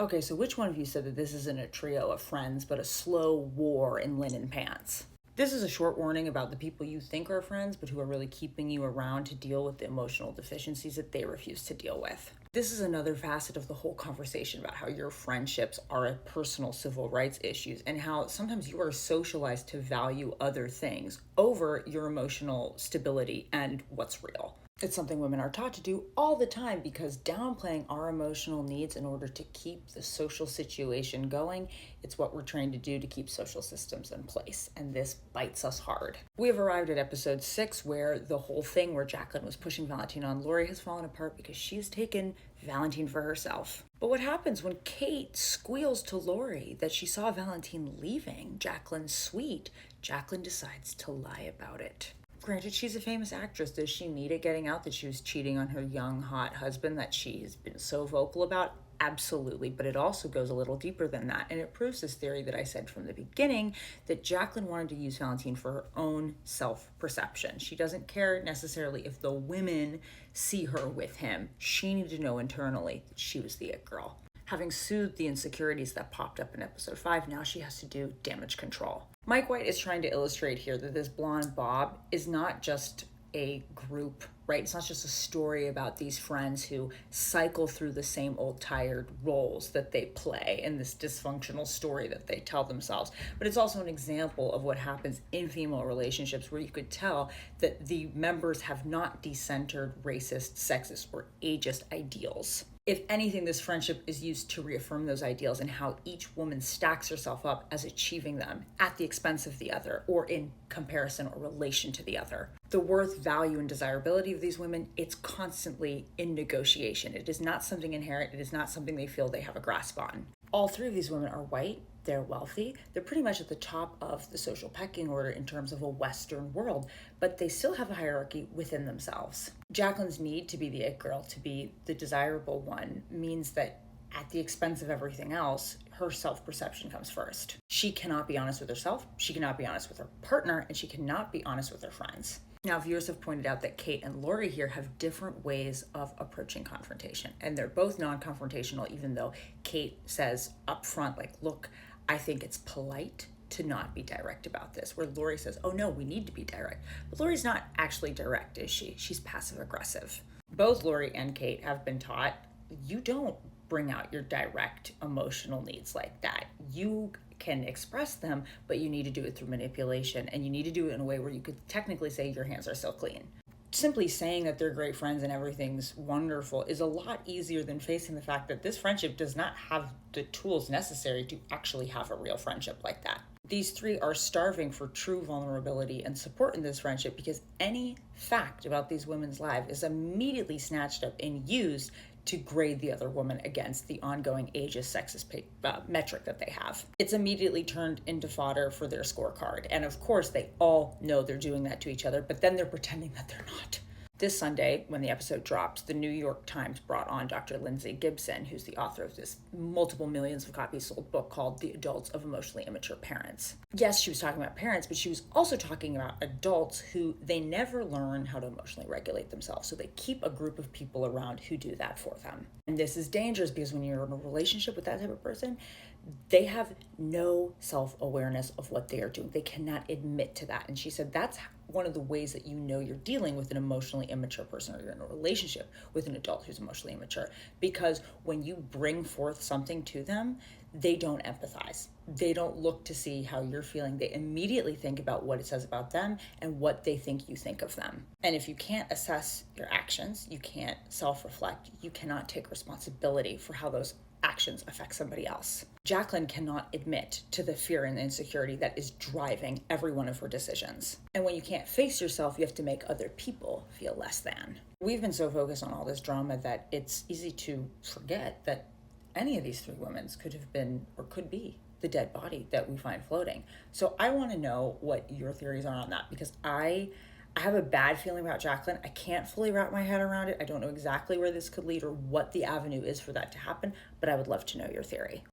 Okay, so which one of you said that this isn't a trio of friends, but a slow war in linen pants? This is a short warning about the people you think are friends, but who are really keeping you around to deal with the emotional deficiencies that they refuse to deal with. This is another facet of the whole conversation about how your friendships are a personal civil rights issues and how sometimes you are socialized to value other things over your emotional stability and what's real. It's something women are taught to do all the time because downplaying our emotional needs in order to keep the social situation going, it's what we're trained to do to keep social systems in place. And this bites us hard. We have arrived at episode 6 where the whole thing where Jacqueline was pushing Valentine on Lori has fallen apart because she's taken Valentine for herself. But what happens when Kate squeals to Lori that she saw Valentine leaving Jacqueline's suite? Jacqueline decides to lie about it. Granted, she's a famous actress. Does she need it getting out that she was cheating on her young, hot husband that she has been so vocal about? Absolutely, but it also goes a little deeper than that, and it proves this theory that I said from the beginning, that Jacqueline wanted to use Valentine for her own self-perception. She doesn't care necessarily if the women see her with him. She needed to know internally that she was the it girl. Having soothed the insecurities that popped up in episode 5, now she has to do damage control. Mike White is trying to illustrate here that this blonde Bob is not just a group, right? It's not just a story about these friends who cycle through the same old tired roles that they play in this dysfunctional story that they tell themselves. But it's also an example of what happens in female relationships where you could tell that the members have not decentered racist, sexist, or ageist ideals. If anything, this friendship is used to reaffirm those ideals and how each woman stacks herself up as achieving them at the expense of the other or in comparison or relation to the other. The worth, value, and desirability of these women, it's constantly in negotiation. It is not something inherent. It is not something they feel they have a grasp on. All three of these women are white. They're wealthy. They're pretty much at the top of the social pecking order in terms of a Western world, but they still have a hierarchy within themselves. Jacqueline's need to be the it girl, to be the desirable one, means that at the expense of everything else, her self-perception comes first. She cannot be honest with herself, she cannot be honest with her partner, and she cannot be honest with her friends. Now, viewers have pointed out that Kate and Lori here have different ways of approaching confrontation, and they're both non-confrontational, even though Kate says up front, like, look, I think it's polite to not be direct about this, where Lori says, oh no, we need to be direct. But Lori's not actually direct, is she? She's passive aggressive. Both Lori and Kate have been taught, you don't bring out your direct emotional needs like that. You can express them, but you need to do it through manipulation, and you need to do it in a way where you could technically say your hands are still clean. Simply saying that they're great friends and everything's wonderful is a lot easier than facing the fact that this friendship does not have the tools necessary to actually have a real friendship like that. These three are starving for true vulnerability and support in this friendship because any fact about these women's lives is immediately snatched up and used to grade the other woman against the ongoing ageist sexist metric that they have. It's immediately turned into fodder for their scorecard. And of course, they all know they're doing that to each other, but then they're pretending that they're not. This Sunday, when the episode drops, the New York Times brought on Dr. Lindsay Gibson, who's the author of this multiple millions of copies sold book called The Adults of Emotionally Immature Parents. Yes, she was talking about parents, but she was also talking about adults who they never learn how to emotionally regulate themselves. So they keep a group of people around who do that for them. And this is dangerous because when you're in a relationship with that type of person, they have no self-awareness of what they are doing. They cannot admit to that. And she said that's one of the ways that you know you're dealing with an emotionally immature person, or you're in a relationship with an adult who's emotionally immature. Because when you bring forth something to them, they don't empathize. They don't look to see how you're feeling. They immediately think about what it says about them and what they think you think of them. And if you can't assess your actions, you can't self-reflect, you cannot take responsibility for how those actions affect somebody else. Jacqueline cannot admit to the fear and the insecurity that is driving every one of her decisions. And when you can't face yourself, you have to make other people feel less than. We've been so focused on all this drama that it's easy to forget that any of these three women could have been or could be the dead body that we find floating. So I want to know what your theories are on that, because I have a bad feeling about Jacqueline. I can't fully wrap my head around it. I don't know exactly where this could lead or what the avenue is for that to happen, but I would love to know your theory.